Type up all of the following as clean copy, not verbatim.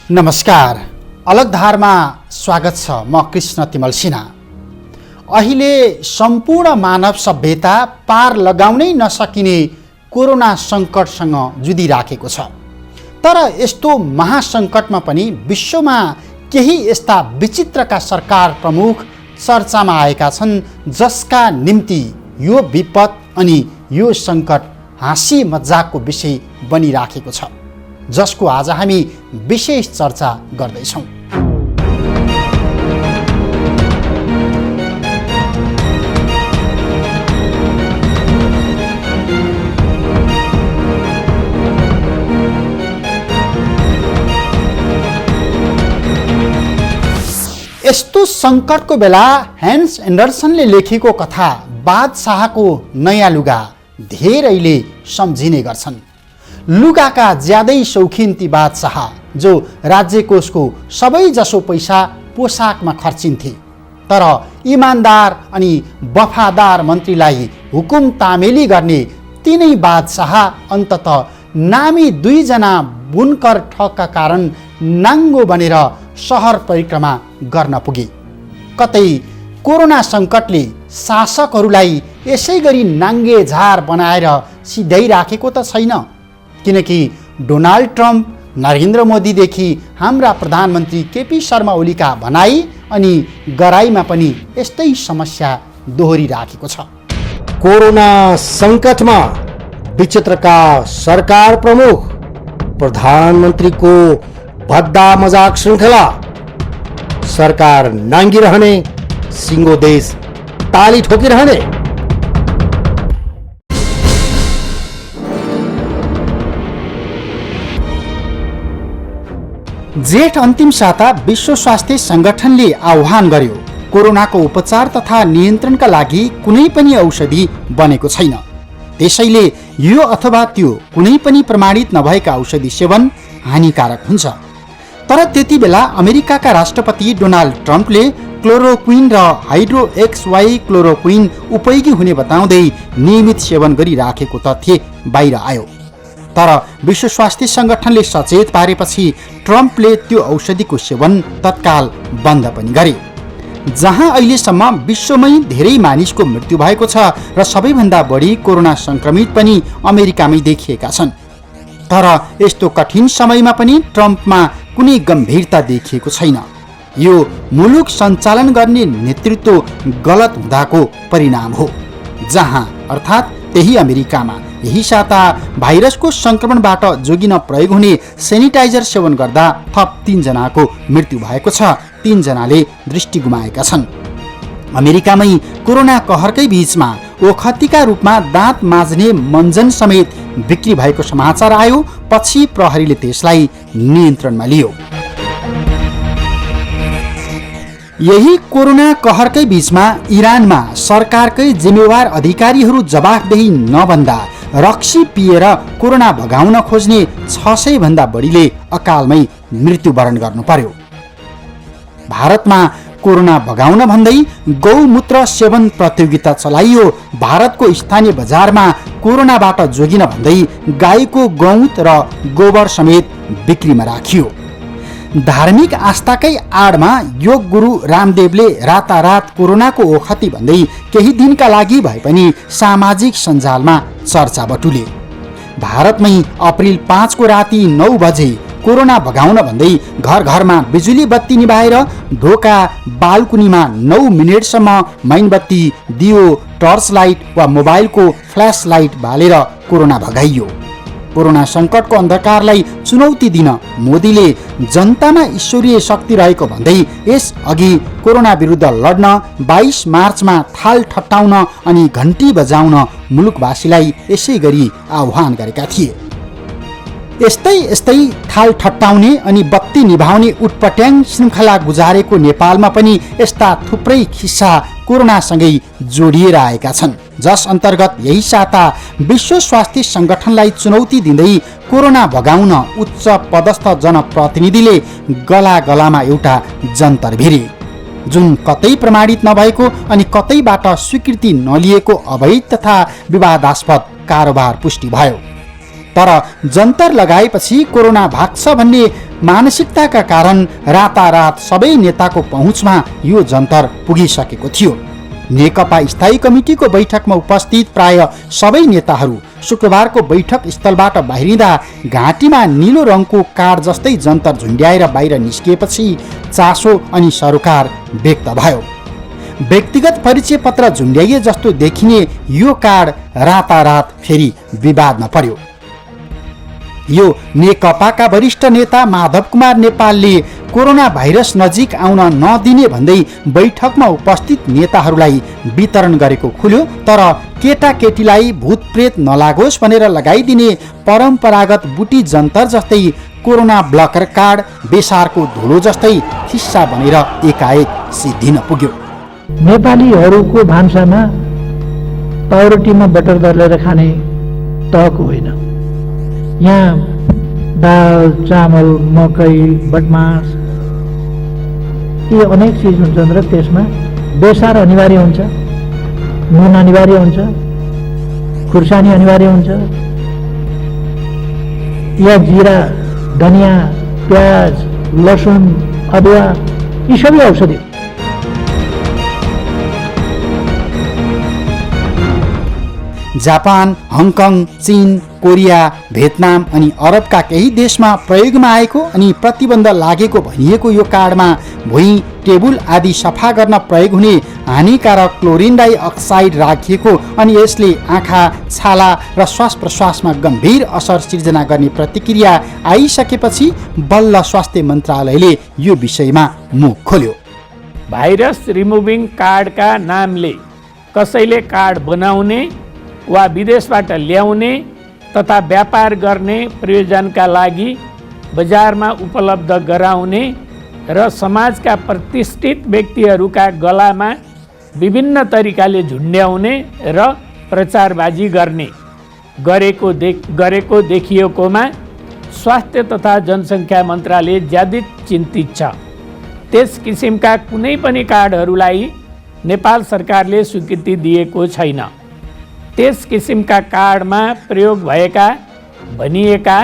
नमस्कार, अलगधारमा स्वागत छ। म कृष्ण तिमल सिन्हा। अहिले सम्पूर्ण मानव सभ्यता पार लगाउनै नसकिने कोरोना सङ्कटसँग जुधिराखेको छ। तर यस्तो महासङ्कटमा पनि विश्वमा केही यस्ता विचित्रका सरकार प्रमुख चर्चामा आएका छन् जसका निम्ति यो विपद अनि यो सङ्कट हाँसी मजाकको विषय बनिराखेको छ, जसको आज हामी विशेष चर्चा गर्दैछौँ। यस्तो सङ्कटको बेला ह्यान्स एन्डरसनले लेखेको कथा बादशाहको नयाँ लुगा धेरैले सम्झिने गर्छन्। लुगाका ज्यादै शौखिन ती बादशाह जो राज्यकोषको सबैजसो पैसा पोसाकमा खर्चिन्थे, तर इमान्दार अनि वफादार मन्त्रीलाई हुकुम तामेली गर्ने तिनै बादशाह अन्ततः नामी 2 जना बुनकर ठगका कारण नाङ्गो बनेर सहर परिक्रमा गर्न पुगे। कतै कोरोना सङ्कटले शासकहरूलाई यसै गरी नाङ्गे झार बनाएर सिधाइराखेको त छैन, किनकि डोनाल्ड ट्रम्प, नरेन्द्र मोदीदेखि हाम्रा प्रधानमन्त्री केपी शर्मा ओलीका भनाइ अनि गराइमा पनि यस्तै समस्या दोहोरिराखेको छ। कोरोना सङ्कटमा विचित्रका सरकार प्रमुख, प्रधानमन्त्रीको भद्दा मजाक श्रृङ्खला, सरकार नाङ्गिरहने, सिङ्गो देश ताली ठोकिरहने। जेठ अन्तिम साता विश्व स्वास्थ्य सङ्गठनले आह्वान गर्यो, कोरोनाको उपचार तथा नियन्त्रणका लागि कुनै पनि औषधि बनेको छैन। त्यसैले यो अथवा त्यो कुनै पनि प्रमाणित नभएका औषधि सेवन हानिकारक हुन्छ। तर त्यति बेला अमेरिकाका राष्ट्रपति डोनाल्ड ट्रम्पले क्लोरोक्विन र हाइड्रोक्सी क्लोरोक्विन उपयोगी हुने बताउँदै नियमित सेवन गरिराखेको तथ्य बाहिर आयो। तर विश्व स्वास्थ्य सङ्गठनले सचेत पारेपछि ट्रम्पले त्यो औषधिको सेवन तत्काल बन्द पनि गरे। जहाँ अहिलेसम्म विश्वमै धेरै मानिसको मृत्यु भएको छ र सबैभन्दा बढी कोरोना सङ्क्रमित पनि अमेरिकामै देखिएका छन्। तर यस्तो कठिन समयमा पनि ट्रम्पमा कुनै गम्भीरता देखिएको छैन। यो मुलुक सञ्चालन गर्ने नेतृत्व गलत हुँदाको परिणाम हो। जहाँ अर्थात् त्यही अमेरिकामा यही साता भाइरसको सङ्क्रमणबाट जोगिन प्रयोग हुने सेनिटाइजर सेवन गर्दा थप 3 जनाको मृत्यु भएको छ। 3 जनाले दृष्टि गुमाएका छन्। अमेरिकामै कोरोना कहरकै बीचमा ओखतीका रूपमा दाँत माझ्ने मञ्जन समेत बिक्री भएको समाचार आयो। पछि प्रहरीले त्यसलाई नियन्त्रणमा लियो। यही कोरोना कहरकै बीचमा इरानमा सरकारकै जिम्मेवार अधिकारीहरू जवाफदेही नबन्दा रक्सी पिएर कोरोना भगाउन खोज्ने 600 भन्दा बढीले अकालमै मृत्युवरण गर्नु पर्यो। भारतमा कोरोना भगाउन भन्दै गौमूत्र सेवन प्रतियोगिता चलाइयो। भारतको स्थानीय बजारमा कोरोनाबाट जोगिन भन्दै गाईको गौत र गोबर समेत बिक्रीमा राखियो। धार्मिक आस्थाकै आडमा योग गुरु रामदेवले रातारात कोरोनाको ओखती भन्दै केही दिनका लागि भए पनि सामाजिक सञ्जालमा चर्चा बटुले। भारतमै अप्रिल 5 को राति 9 बजे कोरोना भगाउन भन्दै घर घरमा बिजुली बत्ती निभाएर ढोका बालकुनीमा 9 मिनेटसम्म मैनबत्ती, दियो, टर्च लाइट वा मोबाइलको फ्ल्यास लाइट बालेर कोरोना भगाइयो। कोरोना सङ्कटको अन्धकारलाई चुनौती दिन मोदीले जनतामा ईश्वरीय शक्ति रहेको भन्दै यस अघि कोरोना विरुद्ध लड्न 22 मार्चमा थाल ठट्टाउन अनि घन्टी बजाउन मुलुकवासीलाई यसै गरी आह्वान गरेका थिए। यस्तै थाल ठट्टाउने अनि बत्ती निभाउने उटपट्याङ श्रृङ्खला गुजारेको नेपालमा पनि यस्ता थुप्रै किस्सा कोरोनासँगै जोडिएर आएका छन्, जस अन्तर्गत यही साता विश्व स्वास्थ्य सङ्गठनलाई चुनौती दिँदै कोरोना भगाउन उच्च पदस्थ जनप्रतिनिधिले गलामा एउटा जन्तर भिरे, जुन कतै प्रमाणित नभएको अनि कतैबाट स्वीकृति नलिएको अवैध तथा विवादास्पद कारोबार पुष्टि भयो। तर जन्तर लगाएपछि कोरोना भाग्छ भन्ने मानसिकताका कारण रातारात सबै नेताको पहुँचमा यो जन्तर पुगिसकेको थियो। नेकपा स्थायी कमिटीको बैठकमा उपस्थित प्राय सबै नेताहरू शुक्रबारको बैठक स्थलबाट बाहिरिँदा घाँटीमा नीलो रङको कार्ड जस्तै जन्तर झुन्ड्याएर बाहिर निस्किएपछि चासो अनि सरोकार व्यक्त भयो। व्यक्तिगत परिचय पत्र झुन्ड्याइए जस्तो देखिने यो कार्ड रातारात फेरि विवादमा पर्यो। यो नेकपाका वरिष्ठ नेता माधव कुमार नेपालले कोरोना भाइरस नजिक आउन नदिने भन्दै बैठकमा उपस्थित नेताहरूलाई वितरण गरेको खुल्यो। तर केटाकेटीलाई भूतप्रेत नलागोस् भनेर लगाइदिने परम्परागत बुटी जन्तर जस्तै कोरोना ब्लकर कार्ड बेसारको धुलो जस्तै खिस्सा बनेर एकाएक सिद्धिन पुग्यो। नेपालीहरूको भान्सामा पाउरोटीमा बटर दलेर खाने तहको होइन। यहाँ दाल चामल मकै बटमास यी अनेक चिज हुन्छन् र त्यसमा बेसार अनिवार्य हुन्छ, नुन अनिवार्य हुन्छ, खुर्सानी अनिवार्य हुन्छ, या जिरा धनिया प्याज लसुन अदुवा यी सबै औषधि। जापान, हङकङ, चीन, कोरिया, भियतनाम अनि अरबका केही देशमा प्रयोगमा आएको अनि प्रतिबन्ध लागेको भनिएको यो कार्डमा भुइँ, टेबुल आदि सफा गर्न प्रयोग हुने हानिकारक क्लोरिन डाइअक्साइड राखिएको अनि यसले आँखा, छाला र श्वास प्रश्वासमा गम्भीर असर सिर्जना गर्ने प्रतिक्रिया आइसकेपछि बल्ल स्वास्थ्य मन्त्रालयले यो विषयमा मुख खोल्यो। भाइरस रिमुभिङ कार्डका नामले कसैले कार्ड बनाउने वा विदेशबाट ल्याउने तथा व्यापार गर्ने प्रयोजनका लागि बजारमा उपलब्ध गराउने र समाजका प्रतिष्ठित व्यक्तिहरूका गलामा विभिन्न तरिकाले झुन्ड्याउने र प्रचारबाजी गरेको देखिएकोमा स्वास्थ्य तथा जनसङ्ख्या मन्त्रालय ज्यादै चिन्तित छ। त्यस किसिमका कुनै पनि कार्डहरूलाई नेपाल सरकारले स्वीकृति दिएको छैन। त्यस किसिमका कार्डमा प्रयोग भएका भनिएका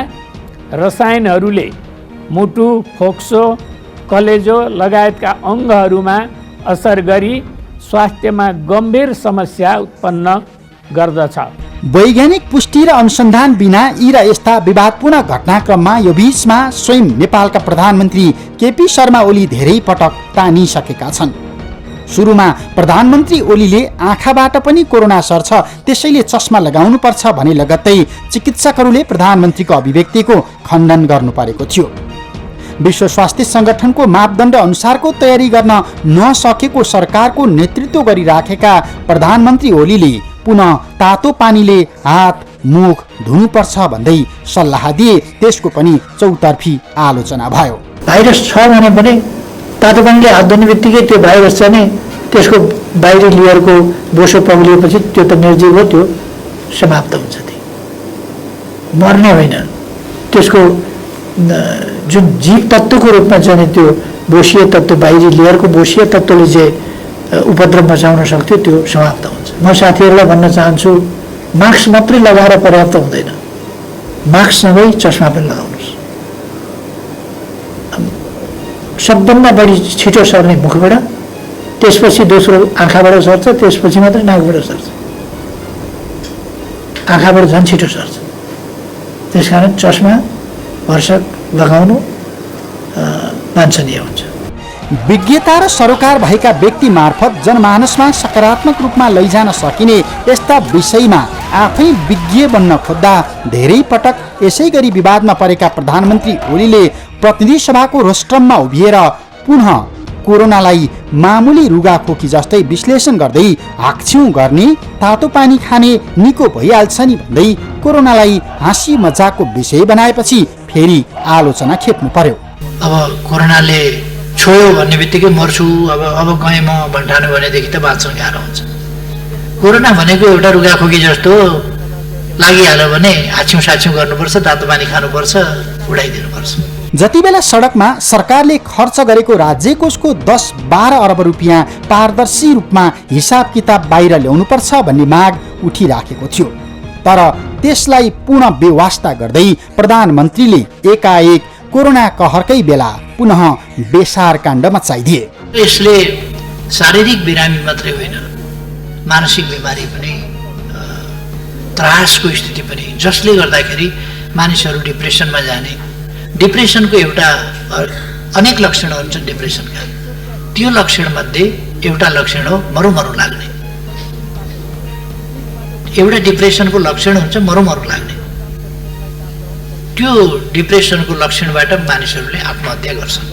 रसायनहरूले मुटु, फोक्सो, कलेजो लगायतका अङ्गहरूमा असर गरी स्वास्थ्यमा गम्भीर समस्या उत्पन्न गर्दछ। वैज्ञानिक पुष्टि र अनुसन्धान बिना यी र यस्ता विवादपूर्ण घटनाक्रममा यो बीचमा स्वयं नेपालका प्रधानमन्त्री केपी शर्मा ओली धेरै पटक तानिसकेका छन्। सुरुमा प्रधानमन्त्री ओलीले आँखाबाट पनि कोरोना सर्छ, त्यसैले चस्मा लगाउनुपर्छ भने लगत्तै चिकित्सकहरूले प्रधानमन्त्रीको अभिव्यक्तिको खण्डन गर्नु परेको थियो। विश्व स्वास्थ्य सङ्गठनको मापदण्ड अनुसारको तयारी गर्न नसकेको सरकारको नेतृत्व गरिराखेका प्रधानमन्त्री ओलीले पुनः तातो पानीले हात मुख धुनुपर्छ भन्दै सल्लाह दिए। त्यसको पनि चौतर्फी आलोचना भयो। भाइरस छ भने पनि तातो पानीले हात धुने बित्तिकै त्यो भाइरस चाहिँ नि त्यसको बाहिरी लेयरको बोसो पग्लिएपछि त्यो त निर्जीव हो, त्यो समाप्त हुन्छ। त्यो मर्ने होइन, त्यसको जुन जीव तत्त्वको रूपमा चाहिँ त्यो बोसीय तत्त्व, बाहिरी लेयरको बोसीय तत्त्वले चाहिँ उपद्रव मचाउन सक्थ्यो, त्यो समाप्त हुन्छ। म साथीहरूलाई भन्न चाहन्छु, मास्क मात्रै लगाएर पर्याप्त हुँदैन, मास्क नभई चस्मा पनि लगाउनुहोस्। सबभन्दा बढी छिटो सर्ने मुखबाट, त्यसपछि दोस्रो आँखाबाट सर्छ, त्यसपछि मात्रै नाकबाट सर्छ। आँखाबाट झन् छिटो सर्छ। त्यसकारण चस्मा भरसक लगाउनु वाञ्छनीय हुन्छ। विज्ञता र सरोकार भएका व्यक्ति मार्फत जनमानसमा सकारात्मक रूपमा लैजान सकिने यस्ता विषयमा आफै विज्ञ बन्न खोज्दा धेरै पटक यसै गरी विवादमा परेका प्रधानमन्त्री ओलीले प्रतिनिधि सभाको रोस्ट्रममा उभिएर पुनः कोरोनालाई मामुली रुगाखोकी जस्तै विश्लेषण गर्दै हाक्छ्यौँ गर्ने, तातो पानी खाने निको भइहाल्छ नि भन्दै कोरोनालाई हाँसी मजाकको विषय बनाएपछि फेरि आलोचना खेप्नु पर्यो। अब कोरोनाले छोयो भन्ने बित्तिकै मर्छु, अब गएँ म भन्ठानु भनेदेखि त बाँच्न गाह्रो हुन्छ। कोरोना भनेको एउटा रुगाखोकी जस्तो लागिहाल्यो भने हाछ्यौँ साछ्यौँ गर्नुपर्छ, तातो पानी खानुपर्छ, उडाइदिनुपर्छ। जति बेला सडकमा सरकारले खर्च गरेको राज्य कोषको 10-12 अरब रुपियाँ पारदर्शी रूपमा हिसाब किताब बाहिर ल्याउनुपर्छ भन्ने माग उठिराखेको थियो। तर त्यसलाई पुनः बेवास्ता गर्दै प्रधानमन्त्रीले एकाएक कोरोना कहरकै बेला पुनः बेसार काण्ड मचाइदिए। यसले शारीरिक बिरामी मात्रै होइन, मानसिक बिमारी पनि, त्रासको स्थिति पनि, जसले गर्दाखेरि मानिसहरू डिप्रेसनमा जाने, डिप्रेसनको एउटा अनेक लक्षणहरू हुन्छन् डिप्रेसनका, त्यो लक्षणमध्ये एउटा लक्षण हो मरुमरु लाग्ने। एउटा डिप्रेसनको लक्षण हुन्छ मरुमरु लाग्ने। त्यो डिप्रेसनको लक्षणबाट मानिसहरूले आत्महत्या गर्छन्।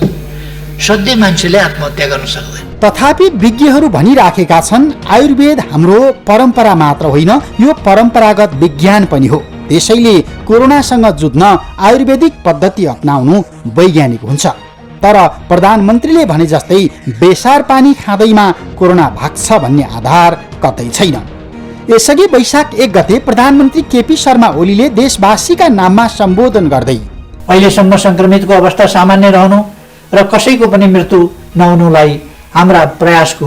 सधैँ मान्छेले आत्महत्या गर्न सक्दैन। तथापि विज्ञहरू भनिराखेका छन् आयुर्वेद हाम्रो परम्परा मात्र होइन, यो परम्परागत विज्ञान पनि हो। त्यसैले कोरोनासँग जुझ्न आयुर्वेदिक पद्धति अपनाउनु वैज्ञानिक हुन्छ। तर प्रधानमन्त्रीले भने जस्तै बेसार पानी खाँदैमा कोरोना भाग्छ भन्ने आधार कतै छैन। यसअघि वैशाख 1 गते प्रधानमन्त्री केपी शर्मा ओलीले देशवासीका नाममा सम्बोधन गर्दै अहिलेसम्म संक्रमितको अवस्था सामान्य रहनु र कसैको पनि मृत्यु नहुनुलाई हाम्रा प्रयासको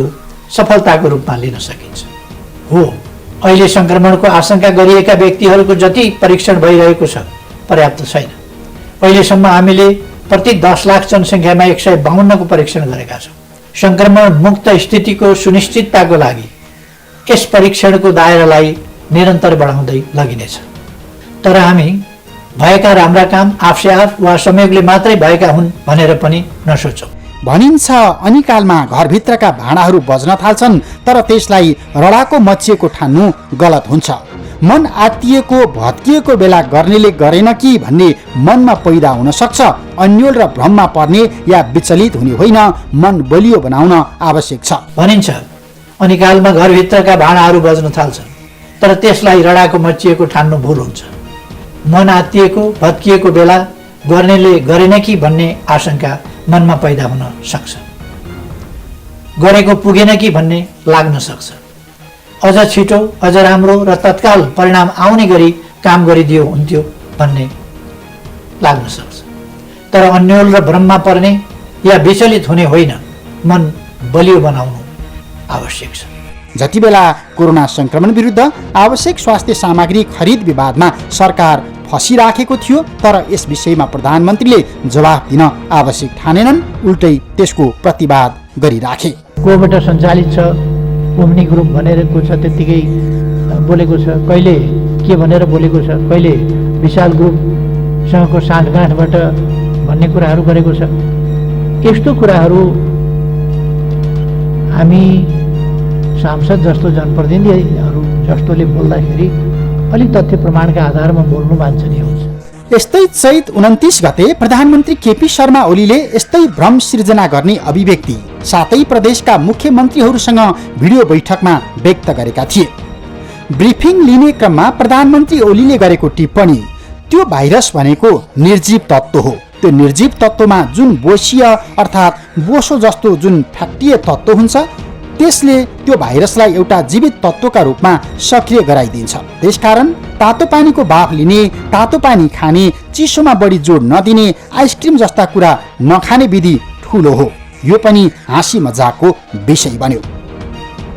सफलताको रूपमा लिन सकिन्छ। हो, अहिले संक्रमणको आशंका गरिएका व्यक्तिहरूको जति परीक्षण भइरहेको छ पर्याप्त छैन। अहिलेसम्म हामीले प्रति 10 लाख जनसङ्ख्यामा 152 को परीक्षण गरेका छौँ। संक्रमण मुक्त स्थितिको सुनिश्चितताको लागि यस परीक्षणको दायरालाई निरन्तर बढाउँदै लगिनेछ। तर हामी भएका राम्रा काम आफसे आफ वा संयोगले मात्रै भएका हुन् भनेर पनि नसोचौँ। भनिन्छ अनिकालमा घरभित्रका भाँडाहरू बज्न थाल्छन्, तर त्यसलाई रडाको मचिएको ठान्नु गलत हुन्छ। मन आत्तिएको भत्किएको बेला गर्नेले गरेन कि भन्ने मनमा पैदा हुन सक्छ। अन्यल र भ्रममा पर्ने या विचलित हुने होइन, मन बलियो बनाउन आवश्यक छ। भनिन्छ अनिकालमा घरभित्रका भाँडाहरू बज्न थाल्छन्, तर त्यसलाई रडाको मचिएको ठान्नु भुल हुन्छ। मन आत्तिएको भत्किएको बेला गर्नेले गरेन कि भन्ने आशंका मनमा पैदा हुन सक्छ। गरेको पुगेन कि भन्ने लाग्न सक्छ। अझ छिटो, अझ राम्रो र तत्काल परिणाम आउने गरी काम गरिदियो हुन्थ्यो भन्ने लाग्न सक्छ। तर अन्यल र भ्रममा पर्ने या विचलित हुने होइन, मन बलियो बनाउनु आवश्यक छ। जति बेला कोरोना संक्रमण विरुद्ध आवश्यक स्वास्थ्य सामग्री खरिद विवादमा सरकार फसिराखेको थियो, तर यस विषयमा प्रधानमन्त्रीले जवाफ दिन आवश्यक ठानेनन्, उल्टै त्यसको प्रतिवाद गरिराखे। कोबाट सञ्चालित छ, ओम्नी ग्रुप भनेरको छ, त्यत्तिकै बोलेको छ, कहिले के भनेर बोलेको छ, कहिले विशाल ग्रुपसँगको साँठगाँठबाट भन्ने कुराहरू गरेको छ। यस्तो कुराहरू हामी सांसद जस्तो जनप्रतिनिधिहरू जस्तोले बोल्दाखेरि अलिक तथ्य प्रमाणका आधारमा बोल्नु वाञ्छनीय हुन्छ। यस्तै चैत 29 गते प्रधानमन्त्री केपी शर्मा ओलीले यस्तै भ्रम सिर्जना गर्ने अभिव्यक्ति सातै प्रदेशका मुख्यमन्त्रीहरूसँग भिडियो बैठकमा व्यक्त गरेका थिए। ब्रिफिङ लिने क्रममा प्रधानमन्त्री ओलीले गरेको टिप्पणी त्यो भाइरस भनेको निर्जीव तत्त्व हो। त्यो निर्जीव तत्त्वमा जुन बोसीय अर्थात् बोसो जस्तो जुन फ्याक्टिए तत्त्व हुन्छ, त्यसले त्यो भाइरसलाई एउटा जीवित तत्त्वका रूपमा सक्रिय गराइदिन्छ। त्यसकारण तातो पानीको बाफ लिने, तातो पानी खाने, चिसोमा बढी जोड नदिने, आइसक्रिम जस्ता कुरा नखाने विधि ठुलो हो। यो पनि हाँसी मजाकको विषय बन्यो।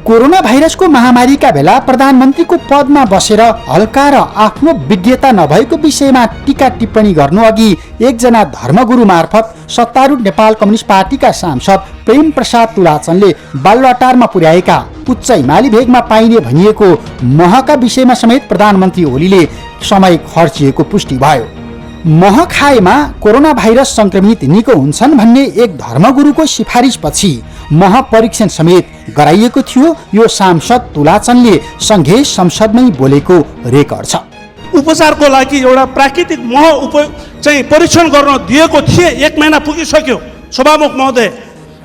कोरोना भाइरसको महामारीका बेला प्रधानमन्त्रीको पदमा बसेर हल्का र आफ्नो विज्ञता नभएको विषयमा टीका टिप्पणी गर्नु अघि एकजना धर्मगुरु मार्फत सत्तारूढ नेपाल कम्युनिस्ट पार्टीका सांसद प्रेम प्रसाद तुलाचनले बालुवाटारमा पुर्याएका उच्च हिमाली भेगमा पाइने भनिएको महका विषयमा समेत प्रधानमन्त्री ओलीले समय खर्चिएको पुष्टि भयो। मह खाएमा कोरोना भाइरस संक्रमित निको हुन्छन् भन्ने एक धर्मगुरुको सिफारिसपछि मह परीक्षण समेत गराइएको थियो। यो सांसद तुलाचनले संघीय संसदमै बोलेको रेकर्ड छ। उपचारको लागि एउटा प्राकृतिक मह चाहिँ परीक्षण गर्न दिएको थिए। 1 महिना पुगिसक्यो। सभामुख महोदय,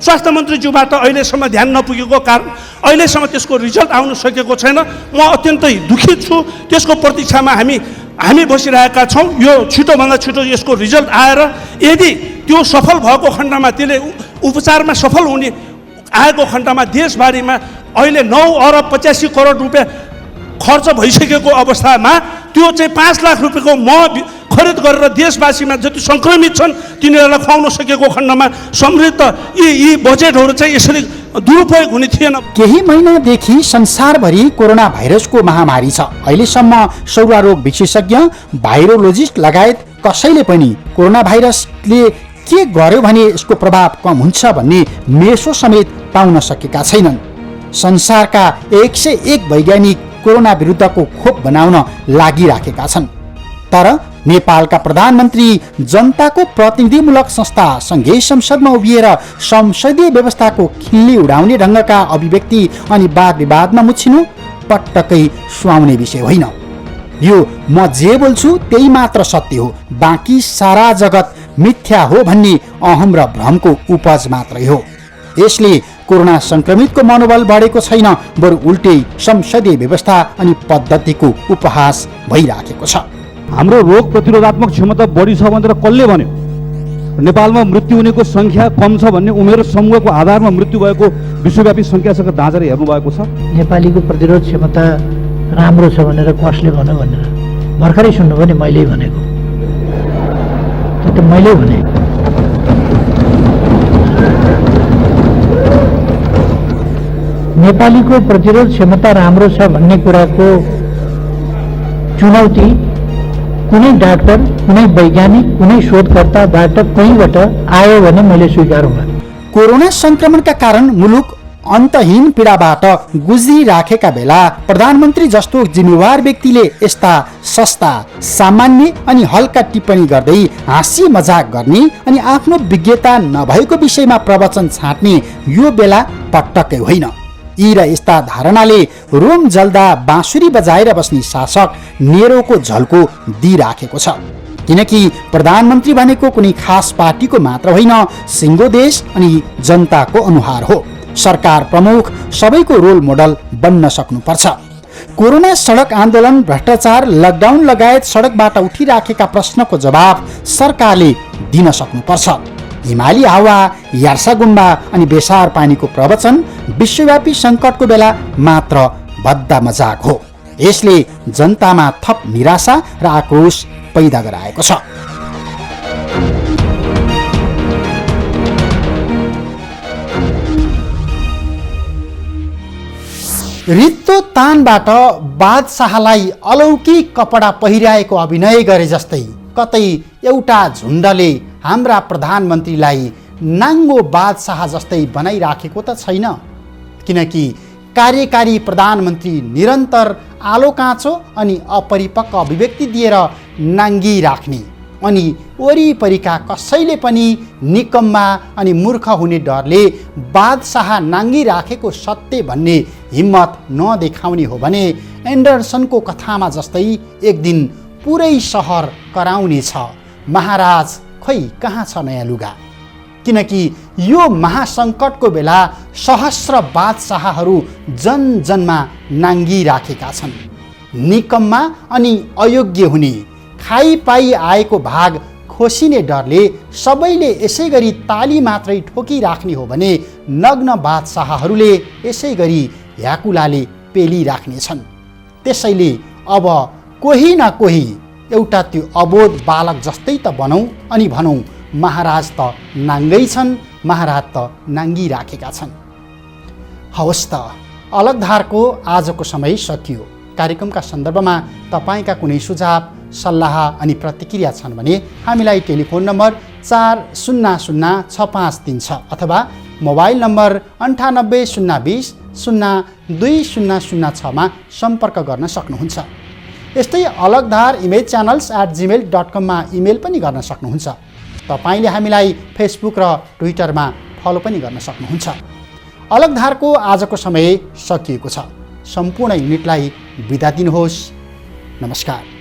स्वास्थ्य मन्त्रीज्यूबाट अहिलेसम्म ध्यान नपुगेको कारण अहिलेसम्म त्यसको रिजल्ट आउन सकेको छैन। म अत्यन्तै दुखित छु। त्यसको प्रतीक्षामा हामी बसिरहेका छौँ। यो छिटोभन्दा छिटो यसको रिजल्ट आएर यदि त्यो सफल भएको खण्डमा, त्यसले उपचारमा सफल हुने आएको खण्डमा देशभरिमा अहिले 9 अरब 85 करोड रुपियाँ खर्च भइसकेको अवस्थामा त्यो चाहिँ 5 लाख रुपियाँको मह खरिद गरेर देशवासीमा जति सङ्क्रमित छन् तिनीहरूलाई खुवाउन सकेको खण्डमा समृद्ध यी बजेटहरू चाहिँ यसरी दुरुपयोग हुने थिएन। केही महिनादेखि संसारभरि कोरोना भाइरसको महामारी छ। अहिलेसम्म सौरारोग विशेषज्ञ, भाइरोलोजिस्ट लगायत कसैले पनि कोरोना भाइरसले के गर्यो भने यसको प्रभाव कम हुन्छ भन्ने मेसो समेत पाउन सकेका छैनन्। संसारका 101 वैज्ञानिक कोरोना विरुद्धको खोप बनाउन लागिराखेका छन्। तर नेपालका प्रधानमन्त्री जनताको प्रतिनिधिमूलक संस्था सङ्घीय संसदमा उभिएर संसदीय व्यवस्थाको खिल्ली उडाउने ढङ्गका अभिव्यक्ति अनि वाद विवादमा मुछिनु पटक्कै सुहाउने विषय होइन। यो म जे बोल्छु त्यही मात्र सत्य हो, बाँकी सारा जगत मिथ्या हो भन्ने अहम र भ्रमको उपज मात्रै हो। यसले कोरोना संक्रमितको मनोबल बढेको छैन, बरु उल्टै संसदीय व्यवस्था अनि पद्धतिको उपहास भइराखेको छ। हाम्रो रोग प्रतिरोधात्मक क्षमता बढी छ भनेर कसले भन्यो? नेपालमा मृत्यु हुनेको सङ्ख्या कम छ भन्ने उमेर समूहको आधारमा मृत्यु भएको विश्वव्यापी सङ्ख्यासँग दाँचेर हेर्नु भएको छ। नेपालीको प्रतिरोध क्षमता राम्रो छ भनेर कसले भन्यो भनेर भर्खरै सुन्नुभयो नि, मैले भनेको त्यो त मैले भने। नेपालीको प्रतिरोध क्षमता राम्रो छ भन्ने कुराको चुनौती कुनै डाक्टर, कुनै वैज्ञानिक, कुनै शोधकर्ताबाट कहीँबाट आयो भने मैले स्वीकारुँला। कोरोना संक्रमणका कारण मुलुक अन्तहीन पीडाबाट गुज्रिराखेका बेला प्रधानमन्त्री जस्तो जिम्मेवार व्यक्तिले यस्ता सस्ता, सामान्य अनि हल्का टिप्पणी गर्दै हाँसी मजाक गर्ने अनि आफ्नो विज्ञता नभएको विषयमा प्रवचन छाट्ने यो बेला पटक्कै होइन। यी र यस्ता धारणाले रोम जल्दा बाँसुरी बजाएर बस्ने शासक नेरोको झल्को दिइराखेको छ। किनकि प्रधानमन्त्री भनेको कुनै खास पार्टीको मात्र होइन, सिङ्गो देश अनि जनताको अनुहार हो। सरकार प्रमुख सबैको रोल मोडल बन्न सक्नुपर्छ। कोरोना सडक आन्दोलन, भ्रष्टाचार, लकडाउन लगायत सडकबाट उठिराखेका प्रश्नको जवाब सरकारले दिन सक्नुपर्छ। हिमाली हावा, यार्सा गुम्बा अनि बेसार पानीको प्रवचन विश्वव्यापी सङ्कटको बेला मात्र भद्दा मजाक हो। यसले जनतामा थप निराशा र आक्रोश पैदा गराएको छ। रित्तो तानबाट बादशाहलाई अलौकिक कपडा पहिराएको अभिनय गरे जस्तै कतै एउटा झुण्डले हाम्रा प्रधानमन्त्रीलाई नाङ्गो बादशाह जस्तै बनाइराखेको त छैन। किनकि कार्यकारी प्रधानमन्त्री निरन्तर आलो काँचो अनि अपरिपक्व अभिव्यक्ति दिएर नाङ्गी राख्ने अनि वरिपरिका कसैले पनि निकम्मा अनि मूर्ख हुने डरले बादशाह नाङ्गी राखेको सत्य भन्ने हिम्मत नदेखाउने हो भने एन्डरसनको कथामा जस्तै एक दिन पुरै सहर कराउने छ, महाराज खै कहाँ छ नयाँ लुगा। किनकि यो महासङ्कटको बेला सहस्र बादशाहहरू जनजनमा नाङ्गी राखेका छन्। निकम्मा अनि अयोग्य हुने, खाइपाई आएको भाग खोसिने डरले सबैले यसै गरी ताली मात्रै ठोकिराख्ने हो भने नग्न बादशाहहरूले यसै गरी ह्याकुलाले पेलिराख्नेछन्। त्यसैले अब कोही न कोही एउटा त्यो अबोध बालक जस्तै त बनौँ अनि भनौँ महाराज त नाङ्गै छन्, महाराज त नाङ्गी राखेका छन्। हवस् त, अलगधारको आजको समय सकियो। कार्यक्रमका सन्दर्भमा तपाईँका कुनै सुझाव, सल्लाह अनि प्रतिक्रिया छन् भने हामीलाई टेलिफोन नम्बर 40065336 अथवा मोबाइल नम्बर 9802002006 मा सम्पर्क गर्न सक्नुहुन्छ। यस्तै अलगधार इमेज च्यानल्स@gmail.com मा इमेल पनि गर्न सक्नुहुन्छ। तपाईँले हामीलाई फेसबुक र ट्विटरमा फलो पनि गर्न सक्नुहुन्छ। अलगधारको आजको समय सकिएको छ। सम्पूर्ण युनिटलाई बिदा दिनुहोस्। नमस्कार।